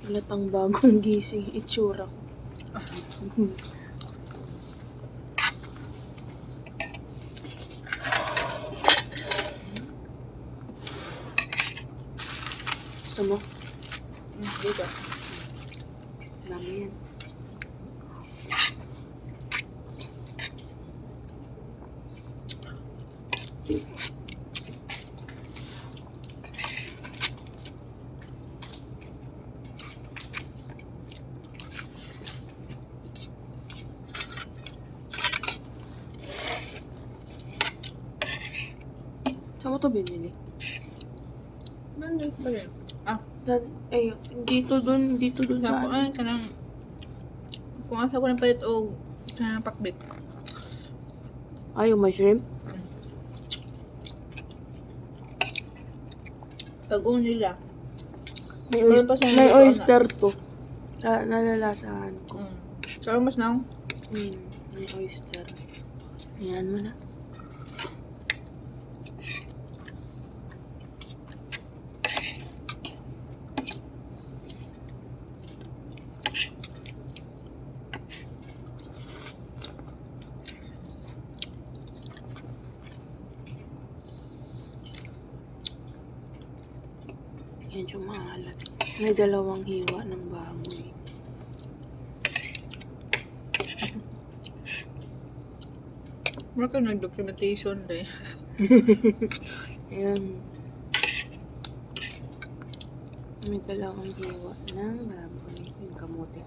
Halatang bagong gising itsura ko. Gusto mo? Dito. Dami yan. Saan mo to binili? Nandito pa rin. Dito dun sa ano. Saan ka nang... Kung asa ko ng palit o sa pakbit. Ay, yung mushroom? Pag-uun nila. May, Meron pa siyang may dito, oyster to. Nalalasahan ko. Kaya mas na May oyster. Ayan mo na. Medyo maalat. May dalawang hiwa ng baboy. Mura ka nag-documentation eh. Ayan. May dalawang hiwa ng baboy. Yung kamote.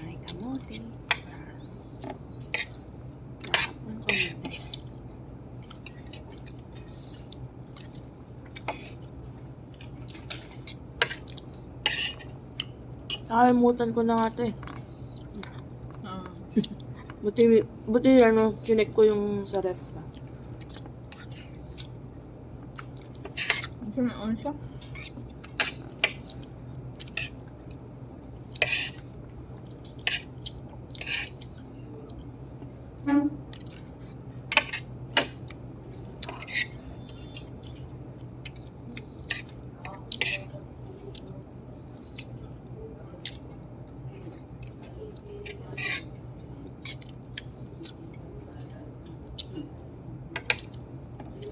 May kamote. Ang kamote. Nakalimutan ko na nga ito eh. Buti ano, kinek ko yung sa ref ba. Ano siya?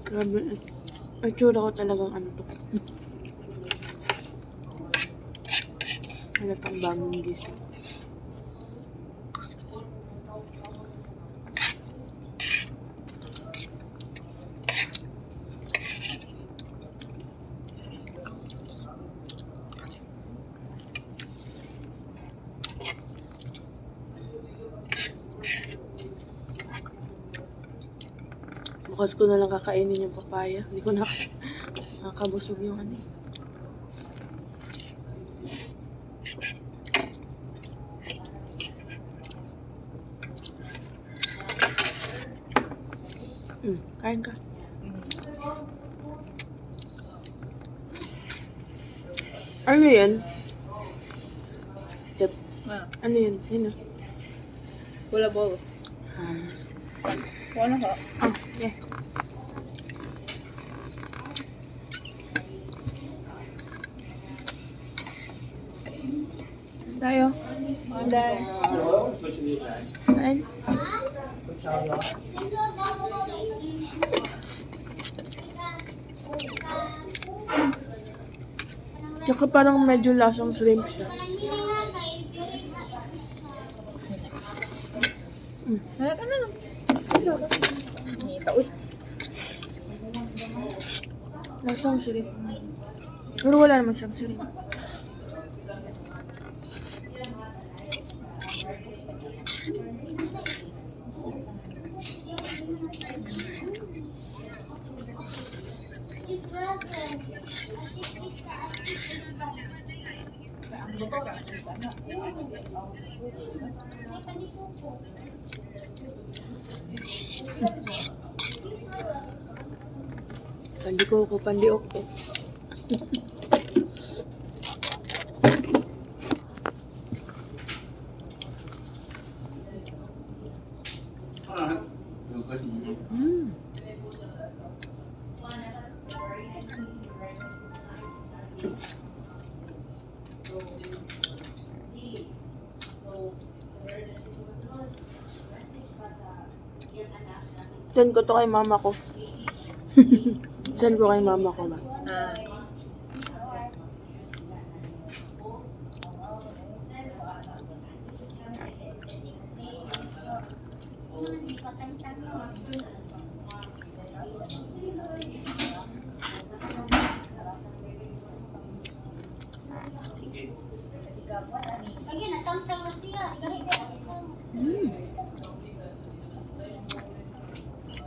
Grabe, ay tsura ko talagang ano to. Halatang bagong gising. Bukas ko na lang kakainin yung papaya. Hindi ko nakakabusog yung ano. Kain ka. Ano yan? Tip. Ano yan? Yun. Wala balls. Wala ka. Yeah. Tayo. Dahil. Kain. Tsaka parang medyo lasang shrimp siya. Wala ka na lang. Uy. Lasang shrimp. Pero wala naman siyang shrimp. Pandiok ko. Send ko to kay mama ko. Send ko kay mama ko ba? Ah.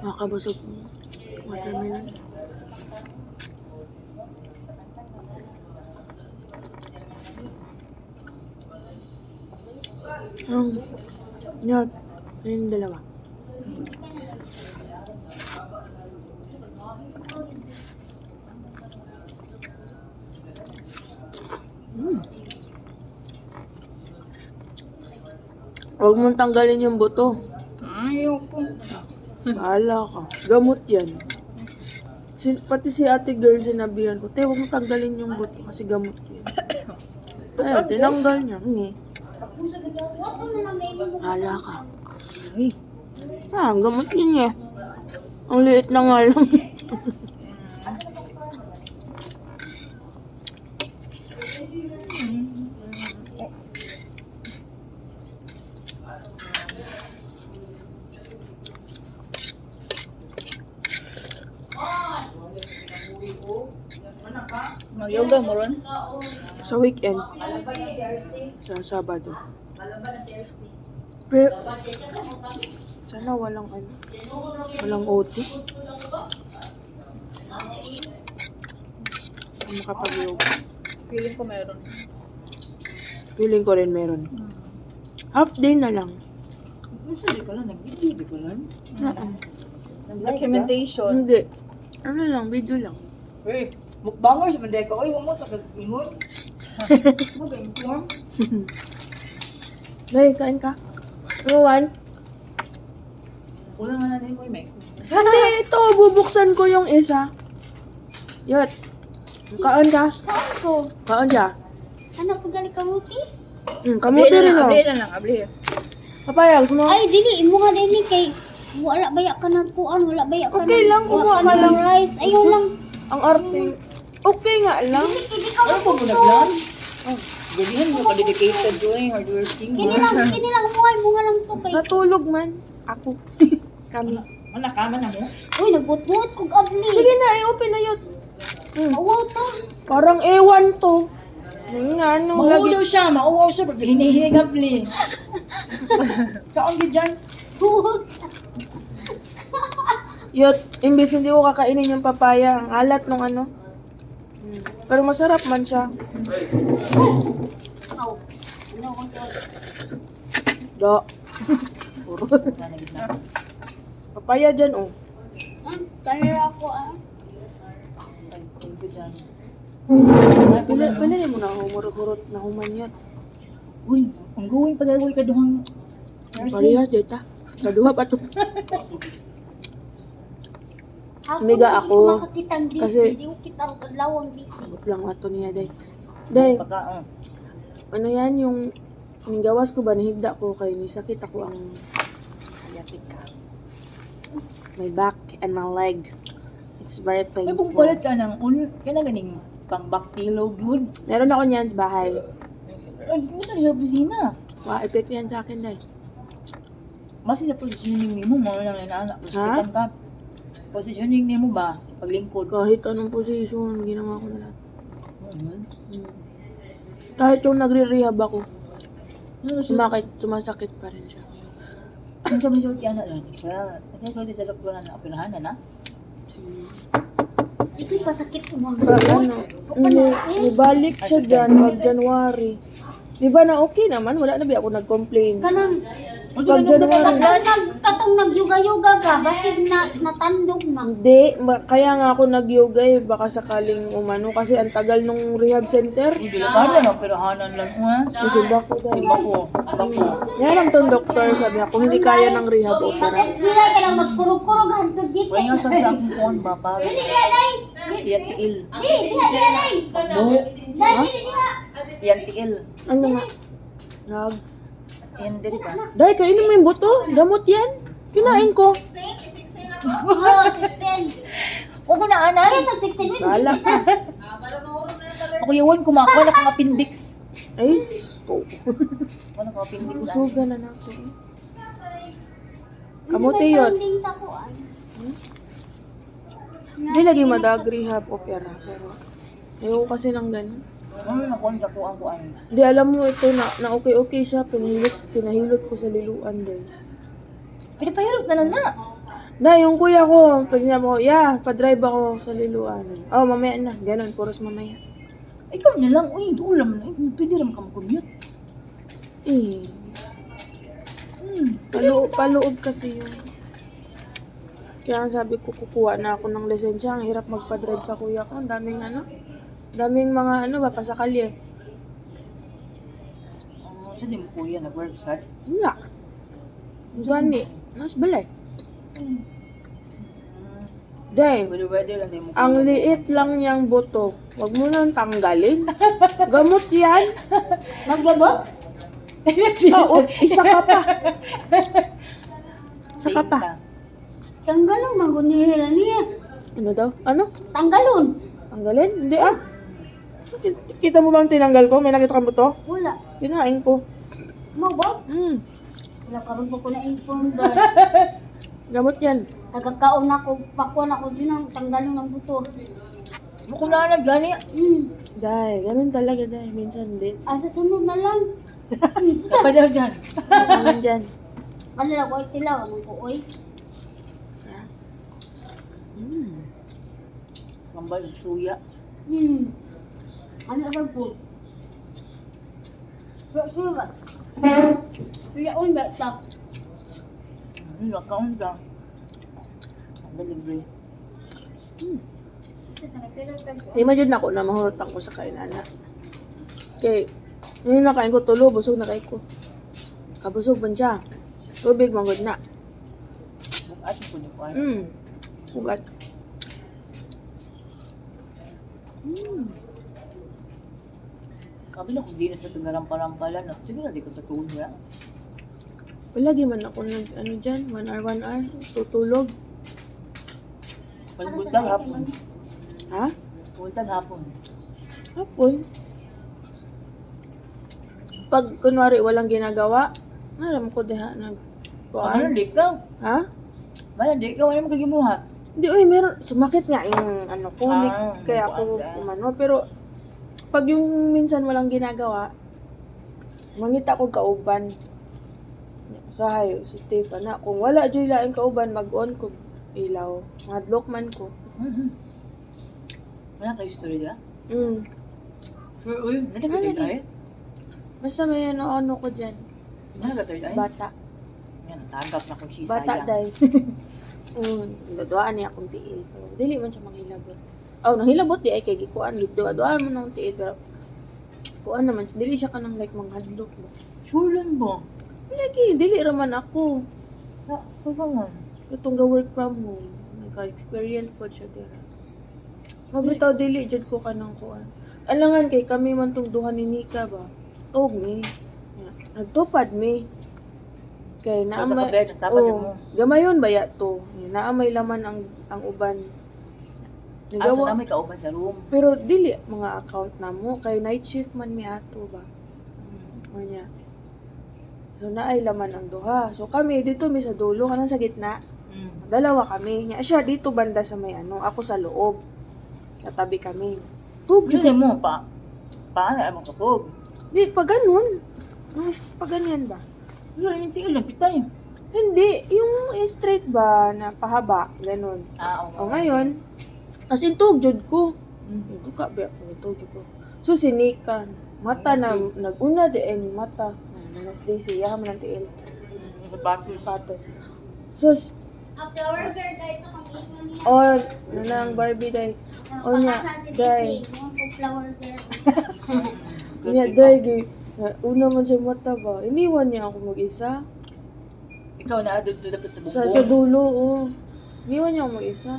Nakakabusog. Watermelon. Yan. Yan yung dalawa. Huwag mong tanggalin yung buto. Ayoko. Bahala ka. Gamot yan. Pati si ate girl sinabihan ko, te, huwag mo tanggalin yung buto kasi gamot yan. Ayun, tinanggal niya. Hindi. Bahala ka. Ay. Ang gamot yun eh. Ang liit na nga lang. Mag-yoga mo ron? Sa weekend. Sa Sabado. Pero, sana walang ano. Walang OT. Makapag-yoga. Feeling ko meron. Feeling ko rin meron. Half day na lang. Hindi ko lang, nag-video ko lang. Documentation. Hindi. Ano lang, video lang. Uy, mukbangers, manday ka. Uy, huwag mo tagag-ingon. Mag-inform. Dahil, kain ka. Rowan? Una nga natin mo yung mic. Hindi, ito. Bubuksan ko yung isa. Yot. Kaon ka? Saan ko? Kaon siya. Anak ko gali kamuti? Kamuti rin oh. Abli na lang, abli. Papayag, sumo. Ay, dili. Imo nga dili kay wala baya ka ng kuan, wala baya ka Okay lang, kumuha ka lang. rice. Ayaw lang. Ang arte. Okay nga lang. Hindi ka Ano po mo naglan? Oh, gabihan mo ka-dedicated ko eh, hardworking. Kini lang umuhay mo nga lang to kay. Natulog man. Ako. Kami. Manakaman na mo. Uy, nagbutbut kog abli. Sige na, i-open na yun. Awaw to. Parang ewan to. Nga, nung lagi. Mauulaw siya, mauulaw siya, pag hinihinigabli. Saan ka dyan? Huwag. Yot, imbis hindi ko kakainin yung papaya. Ang alat nung ano. Pero masarap man siya. Aw. Ano ko to? Do. Puro. Papaya dyan, oh. Kaya ako ah. Pili mo na, humurot-hurot na humanyot. Uy, ang gawin pag-agoy ka duhang nursing. Parehas, dita. Kaduha pa to. Ako Amiga, hindi ako, ko makakitang busy. kasi- Hindi ko kita ang adlawang busy. Abot lang ato niya, day. Day, Pagka, ano yan, yung gawas ko ba, nahigda ko kay nisakit ako ang sciatica. My back and my leg. It's very may painful. pagpalit ka ng kaya na ganing pang baktilo good. Meron ako niyan sa bahay. Hindi na sa opisina. Epek yan sa akin, day. Masi sa positioning ni mo, mga lang inaanak. Hospital ka. Positioning ni mo ba? Sa paglingkod. Kahit anong position, ginawa ko na lahat. Mhm. Kahit yung nagre-rehab ako, Ano siya? sumasakit pa rin siya. Ang sabi sa anak lang. Ang sabi sa doktor na operahan na. Ito'y pasakit ko mga Pa, ano, ibalik siya dyan mag-January. Di ba na okay naman? Wala na ba ako nag-complain? Kanang Pag January. katong nag-yoga-yoga ka, basig na natandog na. Hindi, kaya nga ako nag-yoga eh. Baka sakaling umano kasi ang tagal nung rehab center. Hindi lang ka na operahanan lang mo ha. Kasi bako daw. Bako. Yan ang tong doktor, sabi niya, kung hindi kaya ng rehab, opera. Dilay ka lang magkurog-kurog hantod git. Wala nga sa akong phone ba? Pare. Dili kaya day. Iya tiil. Di, diha diha day. No. Ha? Yan tiil. Ano nga? Nag. Yan diri ba? Day, kainin mo yung buto. Gamot yan. Kinain ko. Oo, 16. Kung kunaanan. Ay, sa 16 mo, Bahala ka. Ako yawan kumakuha na kang appendix. Ay, oh. Wala kang appendix. Usugan na nato. Kamote yun. Ending sa kuan. Hindi lagi madag-rehab opera. Pero, ayoko kasi ng ganun. Ano na kuha ko ang kuan. Hindi, alam mo ito na okay siya. Pinahilot ko sa liluan din. Pero pahirot na lang na. Na, yung kuya ko, pag niya mo, pa-drive ako sa liluan. Oh, mamaya na. Ganun, puros mamaya. Ikaw na lang. Uy, ulam na. Pwede naman ka mag-commute. Eh, paloob kasi yun. Kaya ang sabi ko, kukuha na ako ng lisensya. Ang hirap magpa-drive sa kuya ko. Ang daming mga pasakali eh. Saan din mo kuya nag-work sa? Wala. Gani. Nas balay. Day, Pwede lang din mo ang liit lang niyang buto. Huwag mo nang tanggalin. Gamot yan. Maggamot? Oo, isa ka pa. Isa ka pa. Tanggalon, magunihira niya. Ano daw? Ano? Tanggalon. Tanggalin? Hindi ah. Kita mo bang tinanggal ko? May nakita ka mo to? Wala. Kinain ko. Mo ba? Wala karon ko na inform dahil. Gamot yan. Nagkakaon ako, pakuan ako dyan ang tanggalon ng buto. Mukha na gani. Day, ganun talaga day. Minsan din. Sa sunod na lang. Kapadaw dyan. Ganun dyan. Ano lang ko tilaw, anong ko oy. Kambal, suya. Ano ba po? Suga. Piyaon ba ito? Account ka. Ang delivery. Di man dyan ako na mahurotang ko sa kainana. Okay. Yung nakain ko tulo, busog na kain ko. Kabusog man siya. Tubig, manggod na. Bukat mo po niyo kuan. Ugat. Kabila kung di na sa tagarampalampalan. Sige na, di ko tatulog ya. Palagi man ako dyan, 1 hour, tutulog. Pagbuntag hapon. Ha? Buntag hapon. Hapon. Pag kunwari walang ginagawa, alam ko diha nag Ano, di ka? Ha? Mana, di ka. Wala mo kagimuha. Hindi, meron. Sumakit nga yung kulik. Kaya ako buwan. umano. Pero, pag yung minsan walang ginagawa, mangita ko kauban. Sahayo, si Tifa na. Kung wala dyan laing kauban, mag-on ko ilaw. Madlock man ko. Wala kayo story dira? Pero, Uy, nalagay tayo. basta may ano ko dyan. Nalagay tayo. Bata. Yan, tagap na kung si Bata, Saya. day. Daduaan niya akong tiil. Pero, dili man siya manghilabot. Oh, nanghilabot di ay kay gikuan. Daduaan mo ng tiil. Pero, kuan naman. Dili siya kanang like manghadlok. Sure lang ba? Lagi, dili raman ako. Ano man? Itong ga-work from home. Nagka-experience po siya dira. Mabitaw dili, dyan ko kanang kuan. Alangan kay kami man tong duha ni Nika ba? Tog mi. Nagtupad mi. Kay So, sa naamay. kabed, ang tapad mo. Gamayon ba ya to? Naamay laman ang uban. Asa na may kauban sa room. Pero dili mga account na mo kay night shift man mi ato ba. Nya. So naay laman ang duha. So kami dito mi sa dulo kanang sa gitna. Dalawa kami. Nya siya dito banda sa may ako sa loob. Katabi kami. Hindi mo pa. Paano ay mong kapog? Di pa ganun. Pa ganyan ba? Wala, yung tingin lang, pitay. Hindi, yung straight ba na pahaba, ganun. O ngayon, as in tugjod ko. Duka ba ako tugjod ko. So sinikan, mata na naguna din mata. Nanas day siya man ang tiil. Patos. So Flower girl dahil ito mag-iwan niya. or nanang Barbie day. O niya, day. Flower girl. Niya day una man siya mata ba. Iniwan niya ako mag-isa. Ikaw na, doon dapat sa buko. Sa dulo, iniwan niya ako mag-isa.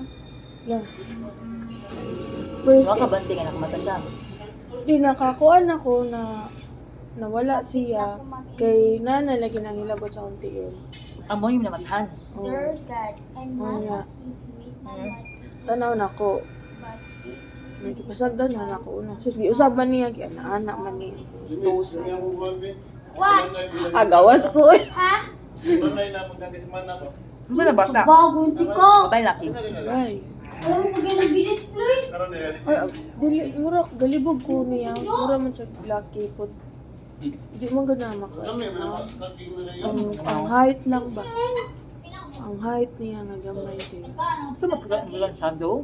Yan. First, Baka banting, anak mata siya. Di nakakuan ako na nawala siya kay nana lagi nang hilabot sa unti yun. Amo yung namatahan. Oh, Dear God, and Oh, not yeah. asking to make my life easy, tanaw na ko. but please May kipasagdan na ako una. Sus, giusaban niya kaya anak man ni Tosa. What? Agawas ko eh. Ha? Ano na bata? Bago hindi ko. Babay laki. Ay. Pero kung ganang bilis-play. Ay, dili, mura, galibog ko niya. Mura man siya laki po. Di man gana maka. Ang height lang ba? Ang height niya nga gamay siya. Ito magkakaan shadow.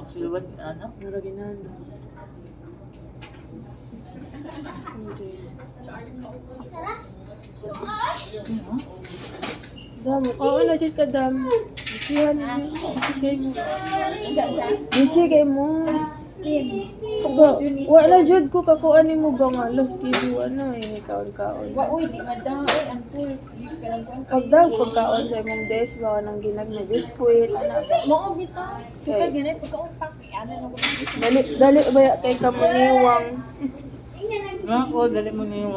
Siluwad, ano? Mura ginana. Hindi. Damo, oo na dyan ka dam. Bisihan niyo. Bisi kay mo. Wala jud ko kakuan nimo ba nga los kibi ano eh kaon-kaon. Uy, di madaoy. Ang pool. Pagdag pagkaon sa imong des ba nang ginag na biskuit ana ba. Mao bito. Okay. Ganit pagkauntak. Ano na ko. Dali ba ya kay kamuniwang Nga ko, dali mo na yung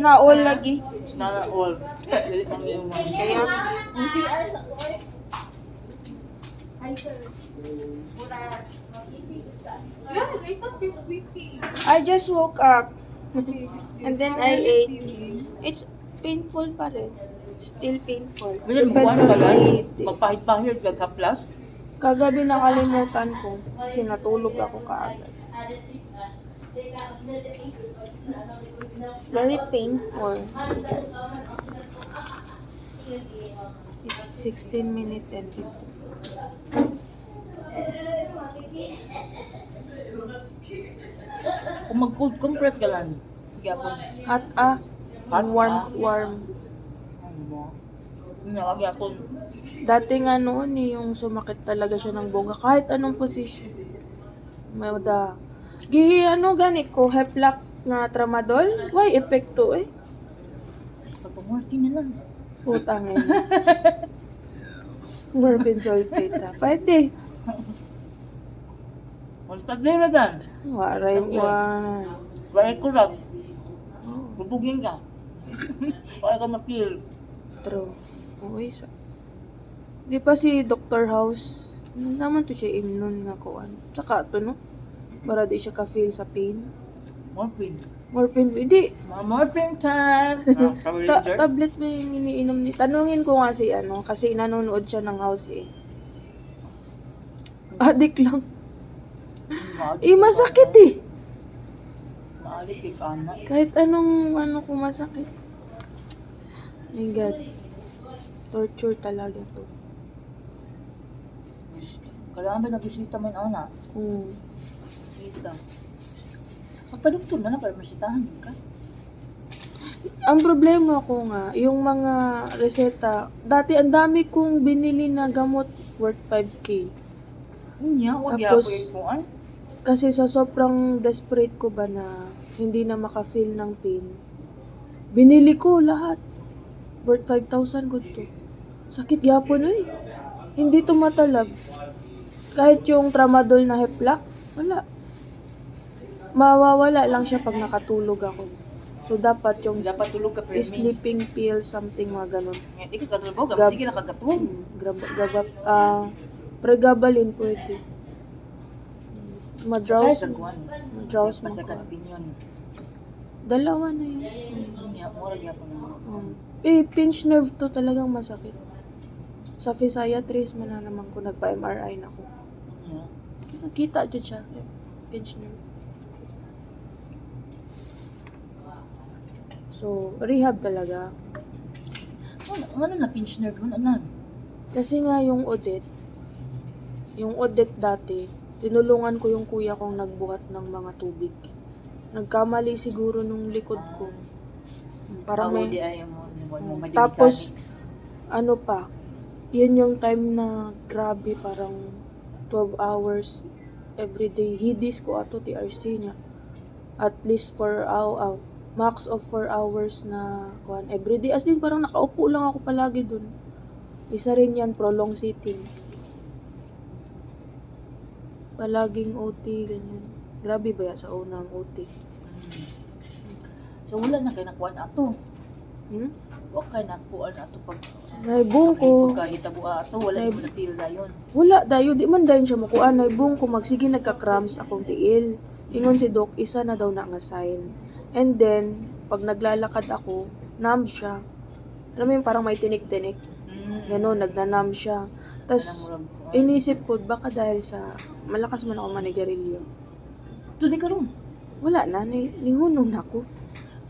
naol lagi. Nara all. Dali mo na yung Kaya Yeah, I thought you're sleeping. I just woke up and then I ate. It's painful pa rin. Still painful. Ganyan, Depends magkuhan on ka lang. my eating. Magpahit-pahit ka ka plus. Kagabi nakalimutan ko kasi natulog ako kaagad. It's very painful. It's 16 minutes and 50. Kung mag-cold compress ka lang. Sige ako. At warm. Ano mo? Lagi ako. Dati nga noon yung sumakit talaga siya ng bongga kahit anong position. Mada. Ganit ko, Heplac na tramadol. Why, epekto eh. Pagpamorphine na lang. Putang ina. Morphine sulfate ha. Pwede. Magtagay na dan. Waray mo. Waray ko lang. Bubugin ka. Waray ka ma-feel. True. Uy, di pa si Dr. House, naman to siya immune nga kuan. Tsaka to no? Para di siya ka-feel sa pain. Morphine. Morphine, hindi. Morphine time! Tablet ba yung iniinom ni? Tanungin ko nga si kasi nanonood siya ng house eh. Adik lang. Masakit eh. Maalik kay kana. Kahit anong ko masakit. My God. Torture talaga to. Kailangan ba nabisita mo yung anak? Bisita. Magpa-doktor na para masitahan ka. Ang problema ko nga, yung mga reseta, dati ang dami kong binili na gamot worth 5K. Unya, wag Tapos, yapo yung kuan. Kasi sa sobrang desperate ko ba na hindi na maka-feel ng pain, binili ko lahat. Worth 5,000 good to. Sakit yapon eh. Hindi tumatalab. Kahit yung tramadol na Heplac, wala. Mawawala lang siya pag nakatulog ako. So, dapat yung Dapat tulog ka pero sleeping pill, something mga ganun. Hindi ka katulog, Gab- sige na kagatulog. Pregabalin pwede. Madraws. Kahit kuan. Madraws mo Basta ko. ka opinion. Dalawa na yun. Unya, mura gyapon mo. Pinch nerve to talagang masakit. Sa physiatrist man na naman ko nagpa-MRI na ko. Unya. Nakita dyan siya. Pinch nerve. So, rehab talaga. Ano na pinch nerve mo na? Kasi nga yung Odette dati, tinulungan ko yung kuya kong nagbuhat ng mga tubig. Nagkamali siguro nung likod ko. Parang may... di ay mo may Tapos, mechanics. Yun yung time na grabe, parang 12 hours everyday. Hidis ko ato, TRC niya. At least 4 hours, max of 4 hours na kuan everyday. As din, parang nakaupo lang ako palagi dun. Isa rin yan, prolonged sitting. Palaging OT, ganyan. Grabe ba ya sa unang OT? So wala na kay nakuan ato. Hmm? Wa kay nakuan ato pag Naibong ko. pagkahitabo ato wala mo na feel dayon. Wala dayo, di man dayon siya makuan. Naibong ko magsige nagka-cramps akong tiil. Ingon si Doc, isa na daw na nga sign. And then, pag naglalakad ako, numb siya. Alam mo yung parang may tinik-tinik. Ganon, nagnanumb siya. Tapos, inisip ko, baka dahil sa malakas man ako manigarilyo. So di karon. Wala na, ningunong na ako.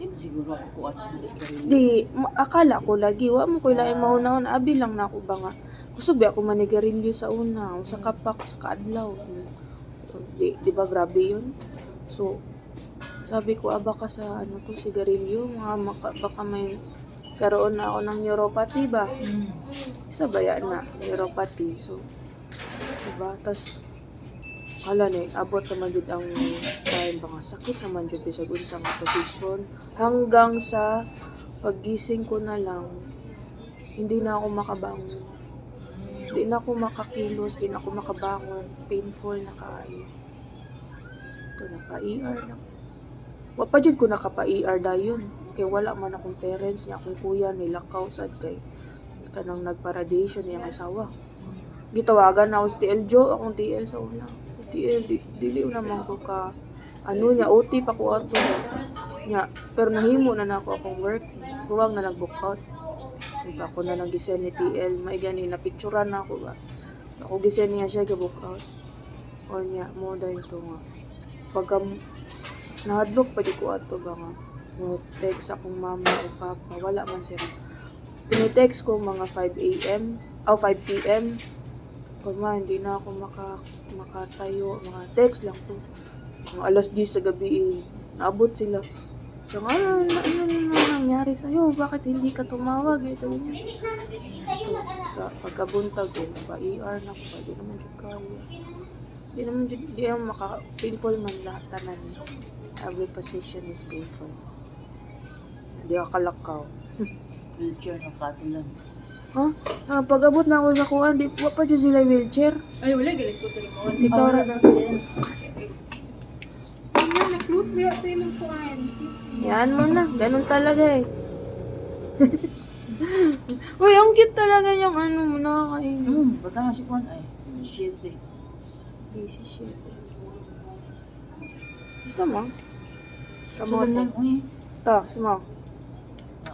Di mo siguro ako kuan na siguro. Di, akala ko lagi, wa mo ko ilaing mahunahon, abi lang na ako ba nga. Kusog ba ako manigarilyo sa una, sa kapak, sa kaadlaw. Di ba grabe yun? So, sabi ko, baka sa ano to, sigarilyo, baka may karoon na ako ng neuropathy ba? Isa ba yan na, neuropathy. So, diba? Tapos, hala na, abot naman dyan ang time, mga sakit naman dyan, bisag unsang posisyon. Hanggang sa paggising ko na lang, hindi na ako makabangon. Hindi na ako makakilos, hindi na ako makabangon. Painful na kaayo. Ito, naka-ER na. Wapa dyan ko nakapa-ER dayon. Kaya wala man akong parents niya, akong kuya, nilakaw sad kay kanang nagpa-radiation niyang asawa. Gitawagan na ako si TL Jo, akong TL sa una. TL, dili naman ko ka, ano niya, OT pa ko ato niya. Pero nahimo na ako akong work, huwag na nag-book out. Diba, ako na lang gisen ni TL, may gani, napicturan na ako ba. Ako gisen niya siya, ga-book out. O niya, mo dahil ko nga. Pagka, nahadlok pa di ko ato ba nga. Mo text akong mama o papa, wala man sila. Tinitext ko mga 5 a.m. o 5 p.m. Pag hindi na ako makatayo, mga text lang ko. Mga alas 10 sa gabi, naabot sila. So, ano nangyari sa'yo? Bakit hindi ka tumawag? Ito, ganyan. Pagkabuntag ko, pa-ER na ko, hindi naman dyan kaya. Hindi naman painful man lahat tanan. Every position is painful. Hindi ka kalakaw. Wheelchair ng katulan. Huh? Pag-abot na ako sa kuwan, di pa dyan sila wheelchair. Ay, wala, galit ko tuloy mo. Ikaw na. Na-close mo yung tayo ng kuhan. Yan mo na. Ganun talaga eh. Uy, ang cute talaga yung ano mo. Nakakain. Bata nga si Kwan ay. Shit eh. 17. Gusto mo? Kamote. Kamote. Uy. Ito, gusto mo?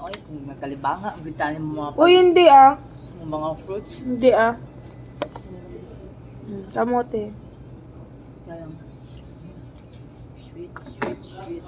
Uy, kung magkalibanga, ang bitanin mo mga Uy, hindi ah. mga fruits. Hindi ah. Kamote. Kaya, sweet, sweet, sweet.